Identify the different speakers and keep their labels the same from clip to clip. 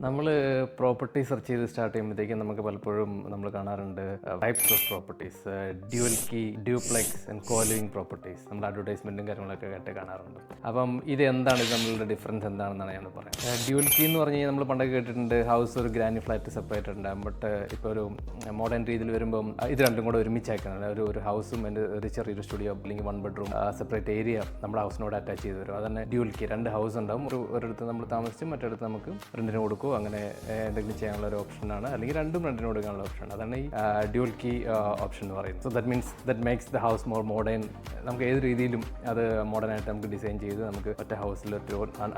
Speaker 1: നമ്മൾ property search ചെയ്ത് start ചെയ്യുമ്പോഴത്തേക്കും നമുക്ക് പലപ്പോഴും നമ്മൾ കാണാറുണ്ട് types of properties, dual key, duplex and coliving properties. നമ്മൾ അഡ്വർടൈസ്മെൻറ്റും കാര്യങ്ങളൊക്കെ ആയിട്ട് കാണാറുണ്ട്. അപ്പം ഇത് എന്താണ്, ഇത് നമ്മളുടെ ഡിഫറൻസ് എന്താണെന്നാണ് ഞാൻ പറയുന്നത്. ഡ്യുവൽ കീ എന്ന് പറഞ്ഞു കഴിഞ്ഞാൽ നമ്മൾ പണ്ടൊക്കെ കേട്ടിട്ടുണ്ട് ഹൗസ് ഒരു ഗ്രാനി ഫ്ലാറ്റ് സെപ്പറേറ്റ് ഉണ്ട്. ബട്ട് ഇപ്പോൾ ഒരു മോഡേൺ രീതിയിൽ വരുമ്പം ഇത് രണ്ടും കൂടെ ഒരുമിച്ചാക്കണം. ഒരു ഹൗസും എൻ്റെ ഒരു ചെറിയൊരു സ്റ്റുഡിയോ അല്ലെങ്കിൽ 1 ബെഡ്റൂം സെപ്പറേറ്റ് ഏരിയ നമ്മുടെ ഹൗസിനോട് അറ്റാച്ച് ചെയ്ത് വരും. അതന്നെ ഡ്യുവൽ കീ. 2 ഹൗസ് ഉണ്ടാവും. ഒരിടത്ത് നമ്മൾ താമസിച്ചും മറ്റൊരിടത്ത് നമുക്ക് റെൻറ്റിന് കൊടുക്കും. അങ്ങനെ എന്തെങ്കിലും ചെയ്യാനുള്ള ഒരു ഓപ്ഷനാണ്, അല്ലെങ്കിൽ രണ്ടും റെൻറ്റിന് കൊടുക്കാനുള്ള ഓപ്ഷനാണ്. അതാണ് ഈ ഡ്യുവൽ കീ ഓപ്ഷൻ എന്ന് പറയുന്നത്. So that makes the house more modern. നമുക്ക് ഏത് രീതിയിലും അത് മോഡേൺ ആയിട്ട് നമുക്ക് ഡിസൈൻ ചെയ്ത് നമുക്ക് ഒറ്റ ഹൗസിൽ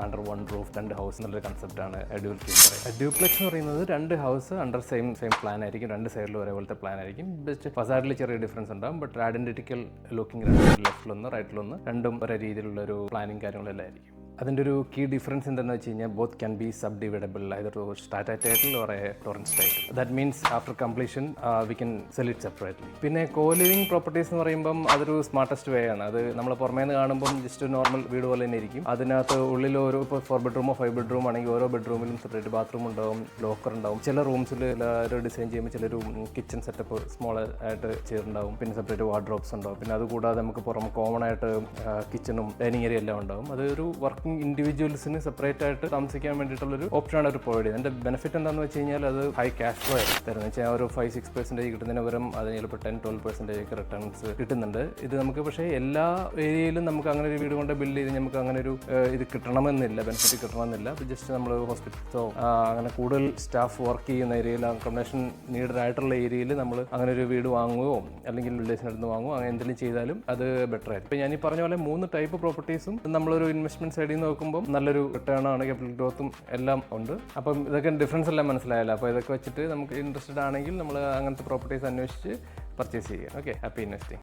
Speaker 1: അണ്ടർ 1 റൂഫ് 2 ഹൗസ് എന്നുള്ളൊരു കൺസെപ്റ്റാണ് ഡ്യുവൽ കീ എന്ന് പറയുന്നത്. ഡ്യൂപ്ലെക്സ് എന്ന് പറയുന്നത് 2 ഹൗസ് അണ്ടർ സെയിം പ്ലാൻ ആയിരിക്കും. 2 സൈഡിലും ഒരേപോലത്തെ പ്ലാൻ ആയിരിക്കും. ജസ്റ്റ് ഫസാഡിൽ ചെറിയ ഡിഫറൻസ് ഉണ്ടാകും. ബട്ട് ഐഡന്റിറ്റിക്കൽ ലുക്കിംഗ്, ലെഫ്റ്റിലൊന്ന് റൈറ്റിലൊന്ന്, രണ്ടും ഒരേ രീതിയിലുള്ള ഒരു പ്ലാനിങ് കാര്യങ്ങളെല്ലാം ആയിരിക്കും. അതിൻ്റെ ഒരു കീ ഡിഫറൻസ് എന്താണെന്ന് വെച്ച് കഴിഞ്ഞാൽ both can be subdivisible, either strata title or a Torrens title. That means after completion we can sell it separately. പിന്നെ കോ ലിവിംഗ് പ്രോപ്പർട്ടീസ് എന്ന് പറയുമ്പം അതൊരു സ്മാർട്ടസ്റ്റ് വേ ആണ്. അത് നമ്മൾ പുറമേ നിന്ന് കാണുമ്പം ജസ്റ്റ് നോർമൽ വീട് പോലെ തന്നെ ഇരിക്കും. അതിനകത്ത് ഉള്ളിൽ ഓരോ ഇപ്പോൾ 4 ബെഡ്റൂമോ 5 ബെഡ്റൂം ആണെങ്കിൽ ഓരോ ബെഡ്റൂമിലും സെപ്പറേറ്റ് ബാത്റൂം ഉണ്ടാവും, ലോക്കർ ഉണ്ടാവും. ചില റൂംസിൽ ഒരു ഡിസൈൻ ചെയ്യുമ്പോൾ ചിലൊരു കിച്ചൺ സെറ്റപ്പ് സ്മോൾ ആയിട്ട് ചെയ്തിട്ടുണ്ടാവും. പിന്നെ സെപ്പറേറ്റ് വാർഡ്രോബ്സ് ഉണ്ടാവും. പിന്നെ അതുകൂടാതെ നമുക്ക് പുറമെ കോമൺ ആയിട്ട് കിച്ചണും ഡൈനിങ് ഏരിയ എല്ലാം ഉണ്ടാവും. അതൊരു വർക്കിംഗ് ഇൻഡിവിജ്വൽസിന് സെപ്പറേറ്റ് ആയിട്ട് താമസിക്കാൻ വേണ്ടിയിട്ടുള്ളൊരു ഓപ്ഷനാണ് അവർ പ്രൊവൈഡ് ചെയ്യുന്നത്. എൻ്റെ ബെനിഫിറ്റ് എന്താണെന്ന് വെച്ച് കഴിഞ്ഞാൽ അത് ഹൈ ക്യാഷ് ഫ്ലോ ആയിരിക്കും തരുന്നത്. വെച്ചാൽ ഒരു 5-6% കിട്ടുന്നതിന് പകരം അതിന് ചിലപ്പോൾ 10-12% റിട്ടേൺസ് കിട്ടുന്നുണ്ട്. ഇത് നമുക്ക് പക്ഷേ എല്ലാ ഏരിയയിലും നമുക്ക് അങ്ങനെ ഒരു വീട് കൊണ്ട് ബിൽഡ് ചെയ്ത് നമുക്ക് അങ്ങനെ ഒരു ഇത് കിട്ടണമെന്നില്ല, ബെനിഫിറ്റ് കിട്ടണമെന്നില്ല. ജസ്റ്റ് നമ്മൾ ഹോസ്പിറ്റൽസോ അങ്ങനെ കൂടുതൽ സ്റ്റാഫ് വർക്ക് ചെയ്യുന്ന ഏരിയയിൽ, അക്കോമഡേഷൻ നീഡഡ് ആയിട്ടുള്ള ഏരിയയിൽ നമ്മൾ അങ്ങനെ ഒരു വീട് വാങ്ങുകയോ അല്ലെങ്കിൽ വില്ലേജിനടുത്ത് വാങ്ങുകയോ അങ്ങനെ എന്തെങ്കിലും ചെയ്താലും അത് ബെറ്റർ ആയിരിക്കും. ഇപ്പോൾ ഞാൻ ഈ പറഞ്ഞ പോലെ 3 ടൈപ്പ് പ്രോപ്പർട്ടീസും നമ്മളൊരു ഇൻവെസ്റ്റ്മെന്റ് സൈഡിൽ നിന്ന് നോക്കുമ്പോൾ നല്ലൊരു റിട്ടേൺ ആണ്, ക്യാപിറ്റൽ ഗ്രോത്തും എല്ലാം ഉണ്ട്. അപ്പം ഇതൊക്കെ ഡിഫറൻസ് എല്ലാം മനസ്സിലായല്ലോ. അപ്പോൾ ഇതൊക്കെ വെച്ചിട്ട് നമുക്ക് ഇൻട്രസ്റ്റഡ് ആണെങ്കിൽ നമ്മൾ അങ്ങനത്തെ പ്രോപ്പർട്ടീസ് അന്വേഷിച്ച് പർച്ചേസ് ചെയ്യുക. Okay, happy investing.